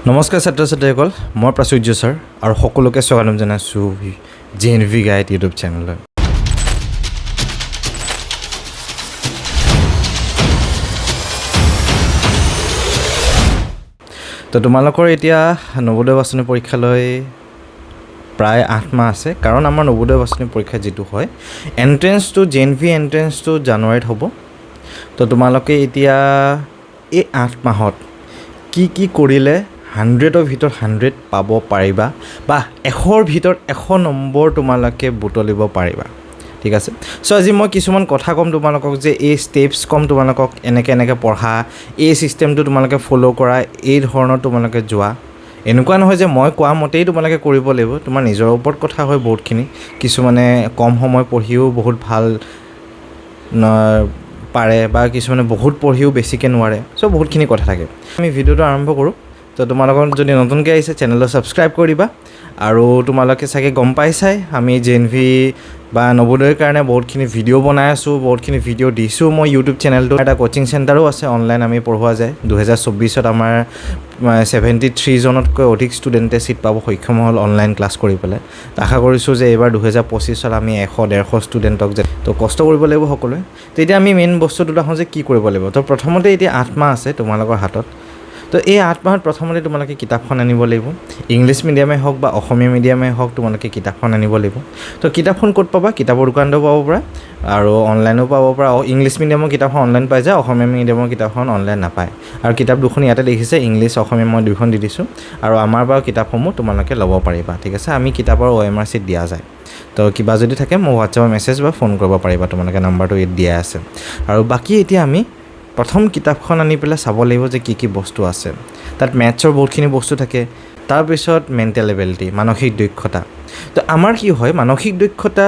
নমস্কাৰ ছাত্ৰ ছাত্ৰীসকল, মই প্ৰাচুৰ্য ছাৰ আৰু সকলোকে স্বাগতম জনাইছোঁ JNV গাইড ইউটিউব চেনেললৈ। তো তোমালোকৰ এতিয়া নৱোদয় বাছনি পৰীক্ষালৈ প্ৰায় 8 মাহ আছে, কাৰণ আমাৰ নৱোদয় বাছনি পৰীক্ষা যিটো হয় এণ্ট্ৰেঞ্চটো JNV এণ্ট্ৰেঞ্চটো জানুৱাৰীত হ'ব। তো তোমালোকে এতিয়া এই 8 মাহত কি কৰিলে 100ৰ ভিতৰত 100 পাব পাৰিবা বা 100ৰ ভিতৰত 100 নম্বৰ তোমালোকে বুটলিব পাৰিবা, ঠিক আছে। চ' আজি মই কিছুমান কথা ক'ম তোমালোকক, যে এই ষ্টেপছ ক'ম তোমালোকক, এনেকৈ পঢ়া, এই ছিষ্টেমটো তোমালোকে ফ'ল' কৰা, এই ধৰণৰ তোমালোকে যোৱা। এনেকুৱা নহয় যে মই কোৱা মতেই তোমালোকে কৰিব লাগিব, তোমাৰ নিজৰ ওপৰত কথা হয় বহুতখিনি। কিছুমানে কম সময় পঢ়িও বহুত ভাল পাৰে বা কিছুমানে বহুত পঢ়িও বেছিকৈ নোৱাৰে। চ' বহুতখিনি কথা থাকে। আমি ভিডিঅ'টো আৰম্ভ কৰোঁ। তো তোমালোকৰ যদি নতুনকৈ আহিছে চেনেলটো ছাবস্ক্ৰাইব কৰি দিবা। আৰু তোমালোকে চাগে গম পাইছাই আমি JNV বা নৱোদয়ৰ কাৰণে বহুতখিনি ভিডিঅ' বনাই আছোঁ, বহুতখিনি ভিডিঅ' দিছোঁ মই ইউটিউব চেনেলটো। এটা কোচিং চেণ্টাৰো আছে, অনলাইন আমি পঢ়োৱা যায়। 2024ত আমাৰ 73জনতকৈ অধিক ষ্টুডেণ্টে ছিট পাব সক্ষম হ'ল অনলাইন ক্লাছ কৰি পেলাই। আশা কৰিছোঁ যে এইবাৰ 2025ত আমি 100-150 ষ্টুডেণ্টক যে তো কষ্ট কৰিব লাগিব সকলোৱে। তো এতিয়া আমি মেইন বস্তুটো আহোঁ যে কি কৰিব লাগিব। তো প্ৰথমতে এতিয়া 8 মাহ আছে তোমালোকৰ হাতত। তো এই 8 মাহত প্ৰথমতে তোমালোকে কিতাপখন আনিব লাগিব। ইংলিছ মিডিয়ামেই হওক বা অসমীয়া মিডিয়ামেই হওক, তোমালোকে কিতাপখন আনিব লাগিব। তো কিতাপখন ক'ত পাবা? কিতাপৰ দোকানতো পাব পাৰা আৰু অনলাইনো পাব পাৰা। ইংলিছ মিডিয়ামৰ কিতাপখন অনলাইন পাই যায়, অসমীয়া মিডিয়ামৰ কিতাপখন অনলাইন নাপায়। আৰু কিতাপ দুখন ইয়াতে দেখিছে, ইংলিছ অসমীয়া মই দুখন দি দিছোঁ। আৰু আমাৰ পৰা কিতাপসমূহ তোমালোকে ল'ব পাৰিবা, ঠিক আছে। আমি কিতাপৰ OMR শ্বীট দিয়া যায়। তো কিবা যদি থাকে মোক হোৱাটছএপৰ মেছেজ বা ফোন কৰিব পাৰিবা, তোমালোকে নাম্বাৰটো ইয়াত দিয়া আছে। আৰু বাকী এতিয়া আমি প্ৰথম কিতাপখন আনি পেলাই চাব লাগিব যে কি বস্তু আছে। তাত মেথছৰ বহুতখিনি বস্তু থাকে। তাৰপিছত মেণ্টেল এবিলিটি, মানসিক দক্ষতা। তো আমাৰ কি হয়, মানসিক দক্ষতা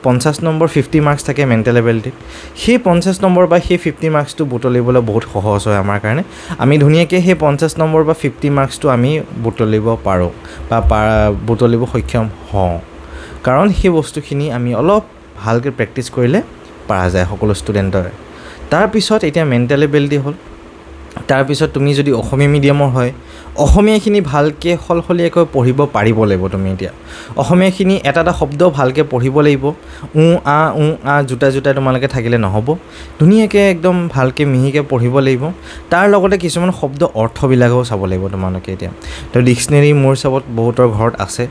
50 নম্বৰ 50 মাৰ্কছ থাকে মেণ্টেল এবিলিটিত। সেই 50 নম্বৰ বা সেই 50 মাৰ্কছটো বুটলিবলৈ বহুত সহজ হয় আমাৰ কাৰণে। আমি ধুনীয়াকৈ সেই 50 নম্বৰ বা 50 মাৰ্কছটো আমি বুটলিব পাৰোঁ বা বুটলিব সক্ষম হওঁ, কাৰণ সেই বস্তুখিনি আমি অলপ ভালকৈ প্ৰেক্টিছ কৰিলে পৰা যায় সকলো ষ্টুডেণ্টৰে। তাৰপিছত এতিয়া মেণ্টেল এবিলিটি হ'ল। তাৰপিছত তুমি যদি অসমীয়া মিডিয়ামৰ হয়, অসমীয়াখিনি ভালকৈ সলসলীয়াকৈ পঢ়িব পাৰিব লাগিব। তুমি এতিয়া অসমীয়াখিনি এটা শব্দ ভালকৈ পঢ়িব লাগিব। আ জোতা তোমালোকে থাকিলে নহ'ব, ধুনীয়াকৈ একদম ভালকৈ মিহিকৈ পঢ়িব লাগিব। তাৰ লগতে কিছুমান শব্দ অৰ্থবিলাকো চাব লাগিব তোমালোকে এতিয়া। তো ডিক্সনেৰী মোৰ হিচাপত বহুতৰ ঘৰত আছে।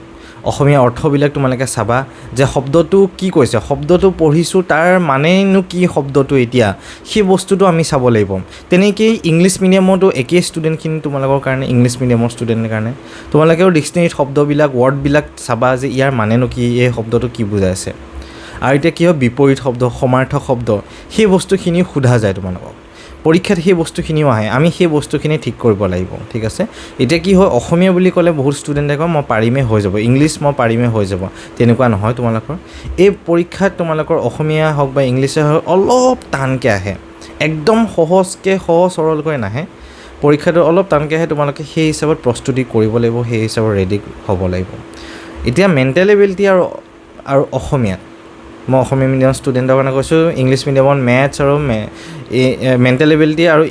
অসমীয়া অৰ্থবিলাক তোমালোকে চাবা যে শব্দটো কি কৈছে, শব্দটো পঢ়িছোঁ তাৰ মানেনো কি শব্দটো, এতিয়া সেই বস্তুটো আমি চাব লাগিব। তেনেকেই ইংলিছ মিডিয়ামতো একেই ষ্টুডেণ্টখিনি তোমালোকৰ কাৰণে, ইংলিছ মিডিয়ামৰ ষ্টুডেণ্টৰ কাৰণে তোমালোকেও ডিক্সনেৰীত শব্দবিলাক ৱৰ্ডবিলাক চাবা যে ইয়াৰ মানেনো কি, এই শব্দটো কি বুজাইছে। আৰু এতিয়া কি হয়, বিপৰীত শব্দ, সমাৰ্থক শব্দ, সেই বস্তুখিনিও সোধা যায় তোমালোকক পৰীক্ষাত। সেই বস্তুখিনিও আহে, আমি সেই বস্তুখিনি ঠিক কৰিব লাগিব, ঠিক আছে। এতিয়া কি হয়, অসমীয়া বুলি ক'লে বহুত ষ্টুডেণ্টে কয় মই পাৰিমেই হৈ যাব, ইংলিছ মই পাৰিমেই হৈ যাব। তেনেকুৱা নহয় তোমালোকৰ। এই পৰীক্ষাত তোমালোকৰ অসমীয়া হওক বা ইংলিছে হওক অলপ টানকৈ আহে, একদম সহজ সৰলকৈ নাহে। পৰীক্ষাটো অলপ টানকৈ আহে, তোমালোকে সেই হিচাপত প্ৰস্তুতি কৰিব লাগিব, সেই হিচাপত ৰেডি হ'ব লাগিব। এতিয়া মেণ্টেল এবিলিটি আৰু অসমীয়াত মই অসমীয়া মিডিয়াম ষ্টুডেণ্টৰ কাৰণে কৈছোঁ, ইংলিছ মিডিয়ামত মেথছ আৰু মেণ্টেল এবিলিটি আৰু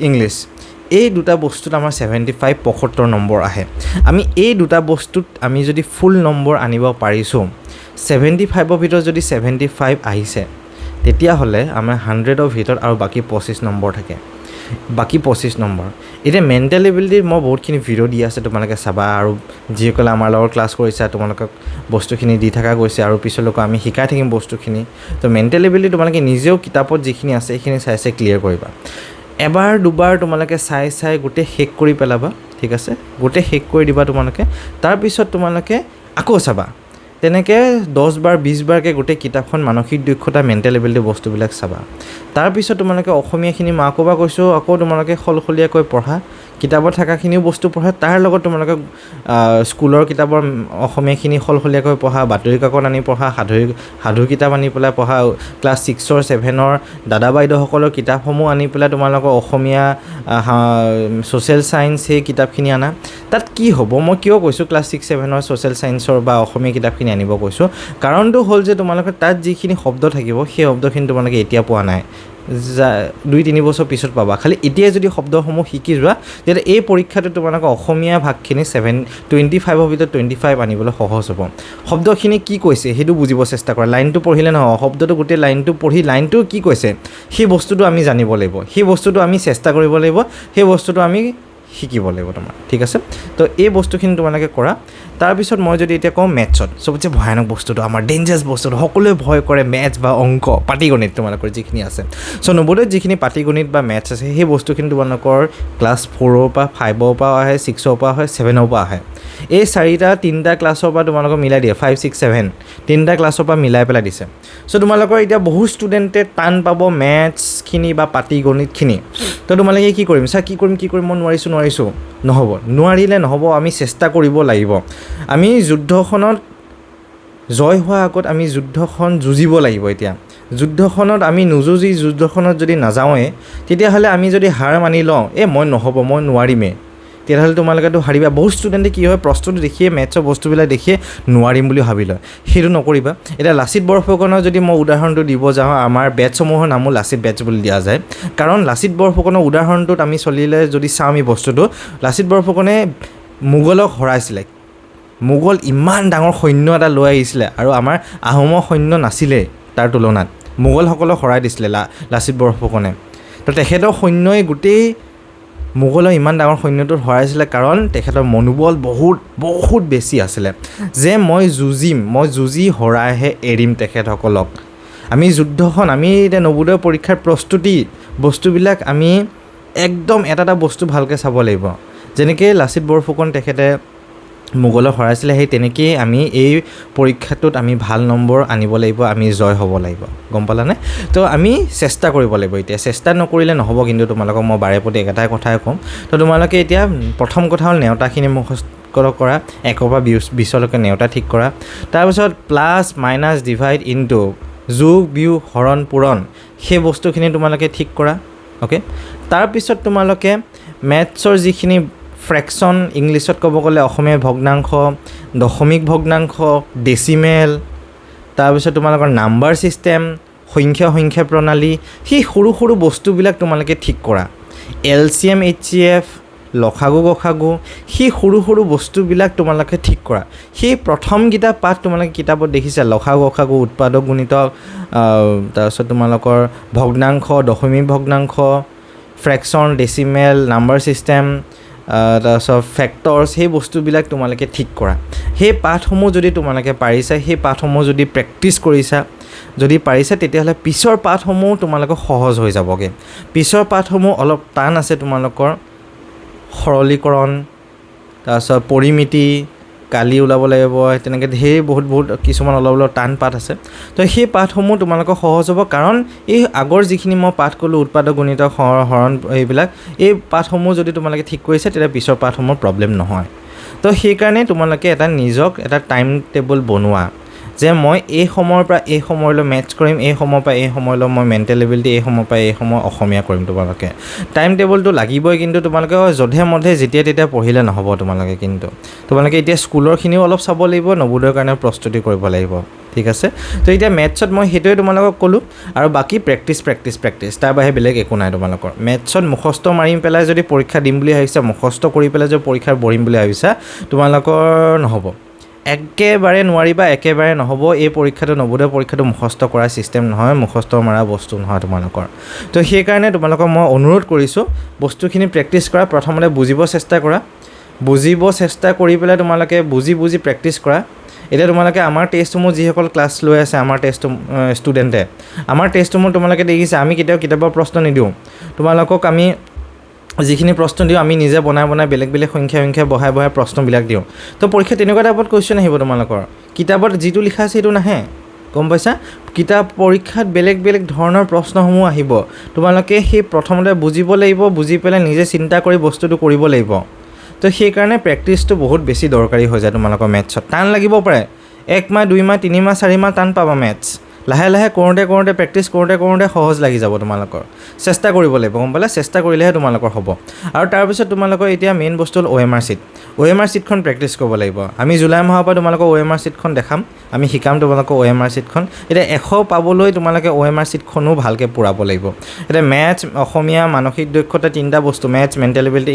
ইংলিছ, এই দুটা বস্তুত আমাৰ 75 নম্বৰ আহে। আমি এই দুটা বস্তুত আমি যদি ফুল নম্বৰ আনিব পাৰিছোঁ, 75ৰ ভিতৰত যদি 75 আহিছে, তেতিয়াহ'লে আমাৰ 100ৰ ভিতৰত আৰু বাকী 25 নম্বৰ থাকে, বাকী 25 নম্বৰ। এতিয়া মেণ্টেল এবিলিটিৰ মই বহুতখিনি ভিডিঅ' দি আছে, তোমালোকে চাবা। আৰু যিসকলে আমাৰ লগত ক্লাছ কৰিছা তোমালোকক বস্তুখিনি দি থকা গৈছে, আৰু পিছলৈকে আমি শিকাই থাকিম বস্তুখিনি। তো মেণ্টেল এবিলিটি তোমালোকে নিজেও কিতাপত যিখিনি আছে সেইখিনি চাই ক্লিয়াৰ কৰিবা। এবাৰ দুবাৰ তোমালোকে চাই গোটেই শেষ কৰি পেলাবা, ঠিক আছে। গোটেই শেষ কৰি দিবা তোমালোকে। তাৰপিছত তোমালোকে আকৌ চাবা, তেনেকৈ 10 বাৰ 20 বাৰকৈ গোটেই কিতাপখন মানসিক দক্ষতা মেণ্টেল এবিলিটি বস্তুবিলাক চাবা। তাৰপিছত তোমালোকে অসমীয়াখিনি মই আকৌ এবাৰ কৈছোঁ, আকৌ তোমালোকে সলসলীয়াকৈ পঢ়া, কিতাপত থকাখিনিও বস্তু পঢ়া। তাৰ লগত তোমালোকে স্কুলৰ কিতাপৰ অসমীয়াখিনি সলসলীয়াকৈ পঢ়া, বাতৰি কাকত আনি পঢ়া, সাধু কিতাপ আনি পেলাই পঢ়া, ক্লাছ 6 7 দাদা বাইদেউসকলৰ কিতাপসমূহ আনি পেলাই তোমালোকৰ অসমীয়া ছ'চিয়েল ছায়েন্স সেই কিতাপখিনি আনা। তাত কি হ'ব, মই কিয় কৈছোঁ ক্লাছ 6 7 ছ'চিয়েল ছায়েন্সৰ বা অসমীয়া কিতাপখিনি আনিব কৈছোঁ, কাৰণটো হ'ল যে তোমালোকে তাত যিখিনি শব্দ থাকিব সেই শব্দখিনি তোমালোকে এতিয়া পোৱা নাই, 2-3 বছৰ পিছত পাবা খালি এতিয়াই যদি শব্দসমূহ শিকি যোৱা তেতিয়া এই পৰীক্ষাটো তোমালোকৰ অসমীয়া ভাগখিনি 25ৰ ভিতৰত 25 আনিবলৈ সহজ হ'ব শব্দখিনি কি কৈছে সেইটো বুজিব চেষ্টা কৰা লাইনটো পঢ়িলে নহয় শব্দটো গোটেই লাইনটো পঢ়ি লাইনটো কি কৈছে সেই বস্তুটো আমি জানিব লাগিব সেই বস্তুটো আমি চেষ্টা কৰিব লাগিব সেই বস্তুটো আমি শিকিব লাগিব তোমাৰ ঠিক আছে তো এই বস্তুখিনি তোমালোকে কৰা তাৰপিছত মই যদি এতিয়া কওঁ মেথছত সবচে ভয়ানক বস্তুটো আমাৰ ডেঞ্জাৰাছ বস্তুটো সকলোৱে ভয় কৰে মেথছ বা অংক পাটিগণিত তোমালোকৰ যিখিনি আছে চ' নৱোদয়ত যিখিনি পাটিগণিত বা মেথছ আছে সেই বস্তুখিনি তোমালোকৰ ক্লাছ 4ৰ পৰা 5ৰ পৰা আহে 6ৰ পৰা আহে 7ৰ পৰা আহে এই তিনিটা ক্লাছৰ পৰা তোমালোকক মিলাই দিয়ে 5, 6, 7 তিনিটা ক্লাছৰ পৰা মিলাই পেলাই দিছে চ' তোমালোকৰ এতিয়া বহু ষ্টুডেণ্টে টান পাব মেথছখিনি বা পাটিগণিতখিনি তো তোমালোকে কি কৰিম ছাৰ কি কৰিম মই নোৱাৰিছোঁ নহ'ব নোৱাৰিলে নহ'ব আমি চেষ্টা কৰিব লাগিব আমি যুদ্ধখনত জয় হোৱাৰ আগত আমি যুদ্ধখন যুঁজিব লাগিব এতিয়া যুদ্ধখনত আমি নুযুঁজি যুদ্ধখনত যদি নাযাওঁৱে তেতিয়াহ'লে আমি যদি হাৰ মানি লওঁ মই নহ'ব মই নোৱাৰিমেই তেতিয়াহ'লে তোমালোকেতো হাৰিবা বহুত ষ্টুডেণ্টে কি হয় প্ৰশ্নটো দেখিয়ে মেথছৰ বস্তুবিলাক দেখিয়ে নোৱাৰিম বুলি ভাবি লয় সেইটো নকৰিবা এতিয়া লাচিত বৰফুকনৰ যদি মই উদাহৰণটো দিব যাওঁ আমাৰ বেটছসমূহৰ নামো লাচিত বেটছ বুলি দিয়া যায় কাৰণ লাচিত বৰফুকনৰ উদাহৰণটোত আমি চলিলে যদি চাওঁ আমি বস্তুটো লাচিত বৰফুকনে মোগলক হৰাইছিলে মোগল ইমান ডাঙৰ সৈন্য এটা লৈ আহিছিলে আৰু আমাৰ আহোমৰ সৈন্য নাছিলে তাৰ তুলনাত মোগলসকলক হৰাই দিছিলে লাচিত বৰফুকনে তো তেখেতৰ সৈন্যই গোটেই মোগলৰ ইমান ডাঙৰ সৈন্যটোত হৰাইছিলে কাৰণ তেখেতৰ মনোবল বহুত বেছি আছিলে যে মই যুঁজি হৰাইহে এৰিম তেখেতসকলক আমি যুদ্ধখন আমি এতিয়া নৱোদয় পৰীক্ষাৰ প্ৰস্তুতি বস্তুবিলাক আমি একদম এটা বস্তু ভালকৈ চাব লাগিব যেনেকৈ লাচিত বৰফুকন তেখেতে মোগলক হৰাইছিলে সেই তেনেকেই আমি এই পৰীক্ষাটোত আমি ভাল নম্বৰ আনিব লাগিব আমি জয় হ'ব লাগিব গম পালানে তো আমি চেষ্টা কৰিব লাগিব এতিয়া চেষ্টা নকৰিলে নহ'ব কিন্তু তোমালোকক মই বাৰে প্ৰতি একেটাই কথাই ক'ম তো তোমালোকে এতিয়া প্ৰথম কথা হ'ল নেওতাখিনি মুখস্থ কৰা 1 পৰা 20লৈকে নেওতা ঠিক কৰা তাৰপিছত প্লাছ মাইনাছ ডিভাইড ইনটু যোগ বিয়োগ হৰণ পূৰণ সেই বস্তুখিনি তোমালোকে ঠিক কৰা অ'কে তাৰপিছত তোমালোকে মেথছৰ যিখিনি ফ্ৰেকশ্যন ইংলিছত ক'ব গ'লে অসমীয়া ভগ্নাংশ দশমিক ভগ্নাংশ ডেচিমেল তাৰপিছত তোমালোকৰ নাম্বাৰ ছিষ্টেম সংখ্যা প্ৰণালী সেই সৰু বস্তুবিলাক তোমালোকে ঠিক কৰা LCM HCF লসাগু গসাগু সেই সৰু বস্তুবিলাক তোমালোকে ঠিক কৰা সেই প্ৰথমকেইটা পাঠ তোমালোকে কিতাপত দেখিছা লসাগু গসাগু উৎপাদক গুণিতক তাৰপিছত তোমালোকৰ ভগ্নাংশ দশমিক ভগ্নাংশ ফ্ৰেকশ্যন ডেচিমেল নাম্বাৰ ছিষ্টেম তাৰপিছত ফেক্টৰ্ছ সেই বস্তুবিলাক তোমালোকে ঠিক কৰা সেই পাঠসমূহ যদি তোমালোকে পাৰিছা সেই পাঠসমূহ যদি প্ৰেক্টিছ কৰিছা যদি পাৰিছা তেতিয়াহ'লে পিছৰ পাঠসমূহ তোমালোকৰ সহজ হৈ যাবগৈ পিছৰ পাঠসমূহ অলপ টান আছে তোমালোকৰ সৰলীকৰণ তাৰপিছত পৰিমিতি কালি ওলাব লাগিব তেনেকৈ ধেৰ বহুত কিছুমান অলপ টান পাঠ আছে তো সেই পাঠসমূহ তোমালোকৰ সহজ হ'ব কাৰণ এই আগৰ যিখিনি মই পাঠ ক'লোঁ উৎপাদক গুণিত হৰণ এইবিলাক এই পাঠসমূহ যদি তোমালোকে ঠিক কৰিছে তেতিয়া পিছৰ পাঠসমূহৰ প্ৰব্লেম নহয় তো সেইকাৰণে তোমালোকে নিজক এটা টাইম টেবুল বনোৱা যে মই এই সময়ৰ পৰা এই সময়লৈ মেথছ কৰিম এই সময়ৰ পৰা এই সময়লৈ মই মেণ্টেল এবিলিটি এই সময়ৰ পৰা এই সময় অসমীয়া কৰিম তোমালোকে টাইম টেবুলটো লাগিবই কিন্তু তোমালোকে যধে মধে যেতিয়া তেতিয়া পঢ়িলে নহ'ব তোমালোকে কিন্তু তোমালোকে এতিয়া স্কুলৰখিনিও অলপ চাব লাগিব নৱোদয়ৰ কাৰণে প্ৰস্তুতি কৰিব লাগিব ঠিক আছে তো এতিয়া মেথছত মই সেইটোৱে তোমালোকক ক'লোঁ আৰু বাকী প্ৰেক্টিছ তাৰ বাহিৰে বেলেগ একো নাই তোমালোকৰ মেথছত মুখস্থ মাৰিম পেলাই যদি পৰীক্ষা দিম বুলি ভাবিছা মুখস্থ কৰি পেলাই যদি পৰীক্ষাৰ বহিম বুলি ভাবিছা তোমালোকৰ নহ'ব একেবাৰে নোৱাৰিবা একেবাৰে নহ'ব এই পৰীক্ষাটো নৱোদয় পৰীক্ষাটো মুখস্থ কৰা ছিষ্টেম নহয় মুখস্থ মৰা বস্তু নহয় তোমালোকৰ তো সেইকাৰণে তোমালোকক মই অনুৰোধ কৰিছোঁ বস্তুখিনি প্ৰেক্টিছ কৰা প্ৰথমতে বুজিব চেষ্টা কৰি পেলাই তোমালোকে বুজি প্ৰেক্টিছ কৰা এতিয়া তোমালোকে আমাৰ টেষ্টসমূহ যিসকল ক্লাছ লৈ আছে আমাৰ ষ্টুডেণ্টে আমাৰ টেষ্টসমূহ তোমালোকে দেখিছে আমি কেতিয়াও কিতাপৰ প্ৰশ্ন নিদিওঁ তোমালোকক আমি যিখিনি প্ৰশ্ন দিওঁ আমি নিজে বনাই বেলেগ সংখ্যা বহাই প্ৰশ্নবিলাক দিওঁ তো পৰীক্ষা তেনেকুৱা টাইপত কুৱেশ্যন আহিব তোমালোকৰ কিতাপত যিটো লিখা আছে সেইটো নাহে গম পাইছা কিতাপ পৰীক্ষাত বেলেগ ধৰণৰ প্ৰশ্নসমূহ আহিব তোমালোকে সেই প্ৰথমতে বুজিব লাগিব বুজি পেলাই নিজে চিন্তা কৰি বস্তুটো কৰিব লাগিব তো সেইকাৰণে প্ৰেক্টিছটো বহুত বেছি দৰকাৰী হৈ যায় তোমালোকৰ মেথছত টান লাগিব পাৰে 1 মাহ 2 মাহ 3 মাহ 4 মাহ টান পাবা মেথছ লাহে লাহে কৰোঁতে প্ৰেক্টিছ কৰোঁতে সহজ লাগি যাব তোমালোকৰ চেষ্টা কৰিব লাগিব গম পালা চেষ্টা কৰিলেহে তোমালোকৰ হ'ব আৰু তাৰপিছত তোমালোকৰ এতিয়া মেইন বস্তু হ'ল OMR চিট OMR চিটখন প্ৰেক্টিছ কৰিব লাগিব আমি জুলাই মাহৰ পৰা তোমালোকৰ OMR চিটখন দেখাম আমি শিকাম তোমালোকৰ OMR চিটখন এতিয়া 100 পাবলৈ তোমালোকে OMR চিটখনো ভালকৈ পূৰাব লাগিব এতিয়া মেথছ অসমীয়া মানসিক দক্ষতা তিনিটা বস্তু maths mental ability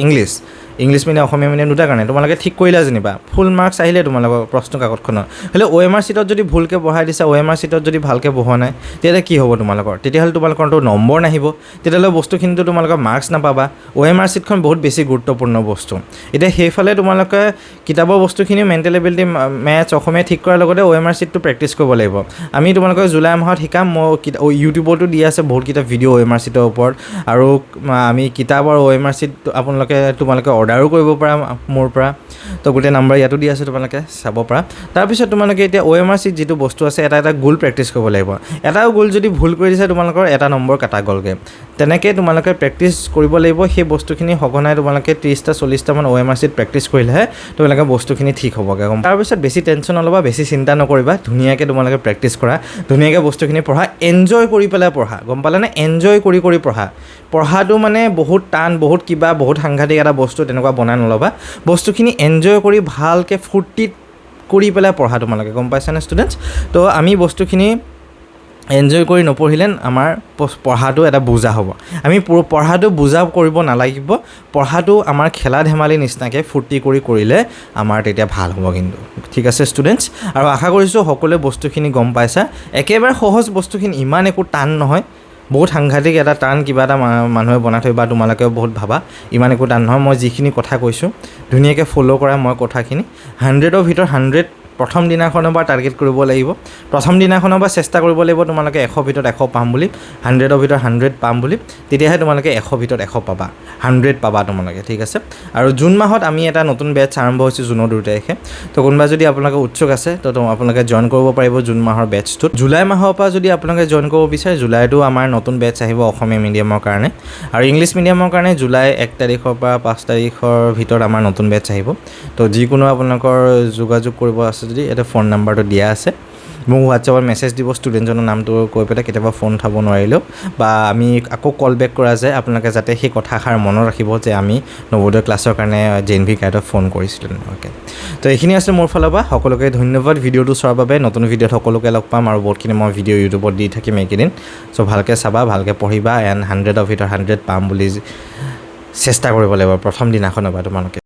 English medium Assamese medium দুটা কাৰণে তোমালোকে ঠিক কৰিলা যেনিবা ফুল মাৰ্কছ আহিলে তোমালোকৰ প্ৰশ্ন কাকতখনত হ'লে OMR চিটত যদি ভুলকৈ বহাই দিছা OMR চিটত যদি ভালকৈ বহোৱা নাই তেতিয়া কি হ'ব তোমালোকৰ তেতিয়াহ'লে তোমালোকৰতো নম্বৰ নাহিব তেতিয়াহ'লে বস্তুখিনিতো তোমালোকৰ মাৰ্কছ নাপাবা OMR চিটখন বহুত বেছি গুৰুত্বপূৰ্ণ বস্তু এতিয়া সেইফালে তোমালোকে কিতাপৰ বস্তুখিনি মেণ্টেল এবিলিটি মেথছ অসমীয়া ঠিক কৰাৰ লগতে OMR চিটটো প্ৰেক্টিছ কৰিব লাগিব আমি তোমালোকক জুলাই মাহত শিকাম মই ইউটিউবতো দি আছে বহুতকেইটা ভিডিঅ' OMR চিটৰ ওপৰত আৰু আমি কিতাপৰ OMR চিট তোমালোকে অৰ্ডাৰো কৰিব পাৰা মোৰ পৰা তো গোটেই নাম্বাৰ ইয়াতো দি আছে তোমালোকে চাব পাৰা তাৰপিছত তোমালোকে এতিয়া OMR চিট যিটো বস্তু আছে এটা গোল প্ৰেক্টিছ কৰিব লাগিব এটাও গোল যদি ভুল কৰি দিছে তোমালোকৰ এটা নম্বৰ কাটা গ'লগৈ তেনেকৈ তোমালোকে প্ৰেক্টিছ কৰিব লাগিব সেই বস্তুখিনি সঘনাই তোমালোকে 30টা 40টা মান OMR চিট প্ৰেক্টিছ কৰিলেহে তোমালোকে বস্তুখিনি ঠিক হ'বগৈ তাৰপিছত বেছি টেনশ্যন নল'বা বেছি চিন্তা নকৰিবা ধুনীয়াকৈ তোমালোকে প্ৰেক্টিছ কৰা ধুনীয়াকৈ বস্তুখিনি পঢ়া এনজয় কৰি পেলাই পঢ়া গম পালানে এনজয় কৰি পঢ়া পঢ়াটো মানে বহুত টান বহুত কিবা বহুত সাংঘাতিক এটা বস্তু তেনেকুৱা বনাই নল'বা বস্তুখিনি এনজয় কৰি ভালকৈ ফূৰ্তিত কৰি পেলাই পঢ়া তোমালোকে গম পাইছানে ষ্টুডেণ্টছ তো আমি বস্তুখিনি এনজয় কৰি নপঢ়িলে আমাৰ পঢ়াটো এটা বোজা হ'ব আমি পঢ়াটো বোজা কৰিব নালাগিব পঢ়াটো আমাৰ খেলা ধেমালি নিচিনাকৈ ফূৰ্তি কৰিলে আমাৰ তেতিয়া ভাল হ'ব কিন্তু ঠিক আছে ষ্টুডেণ্টছ আৰু আশা কৰিছোঁ সকলোৱে বস্তুখিনি গম পাইছা একেবাৰে সহজ বস্তুখিনি ইমান একো টান নহয় বহুত সাংঘাতিক এটা টান কিবা এটা মানুহে বনাই থৈ বা তোমালোকেও বহুত ভাবা ইমান একো টান নহয় মই যিখিনি কথা কৈছোঁ ধুনীয়াকৈ ফ'ল' কৰা মই কথাখিনি 100ৰ ভিতৰত 100 প্ৰথম দিনাখনৰ পৰা টাৰ্গেট কৰিব লাগিব প্ৰথম দিনাখনৰ পৰা চেষ্টা কৰিব লাগিব তোমালোকে 100 ভিতৰত 100 পাম বুলি 100ৰ ভিতৰত 100 পাম বুলি তেতিয়াহে তোমালোকে 100 ভিতৰত 100 পাবা 100 পাবা তোমালোকে ঠিক আছে আৰু জুন মাহত আমি এটা নতুন বেটছ আৰম্ভ হৈছে জুনৰ 2 তাৰিখে তো কোনোবা যদি আপোনালোকে উৎসুক আছে তো আপোনালোকে জইন কৰিব পাৰিব জুন মাহৰ বেটছটোত জুলাই মাহৰ পৰা যদি আপোনালোকে জইন কৰিব বিচাৰে জুলাইতো আমাৰ নতুন বেটছ আহিব অসমীয়া মিডিয়ামৰ কাৰণে আৰু ইংলিছ মিডিয়ামৰ কাৰণে জুলাই 1 তাৰিখৰ পৰা 5 তাৰিখৰ ভিতৰত আমাৰ নতুন বেটছ আহিব তো যিকোনো আপোনালোকৰ যোগাযোগ কৰিব আছে যদি এটা ফোন নাম্বাৰটো দিয়া আছে মোক হোৱাটছআপত মেছেজ দিব ষ্টুডেণ্টজনৰ নামটো কৈ পেলাই কেতিয়াবা ফোন উঠাব নোৱাৰিলেও বা আমি আকৌ কল বেক কৰা যায় আপোনালোকে যাতে সেই কথাষাৰ মনত ৰাখিব যে আমি নৱোদয় ক্লাছৰ কাৰণে JNV গাইডত ফোন কৰিছিলোঁ অ'কে তো এইখিনি আছিল মোৰ ফালৰ পৰা সকলোকে ধন্যবাদ ভিডিঅ'টো চোৱাৰ বাবে নতুন ভিডিঅ'ত সকলোকে লগ পাম আৰু বহুতখিনি মই ভিডিঅ' ইউটিউবত দি থাকিম এইকেইদিন চ' ভালকৈ চাবা ভালকৈ পঢ়িবা এণ্ড 100ৰ ভিতৰত 100 পাম বুলি চেষ্টা কৰিব লাগিব প্ৰথম দিনাখনৰ পৰা তোমালোকে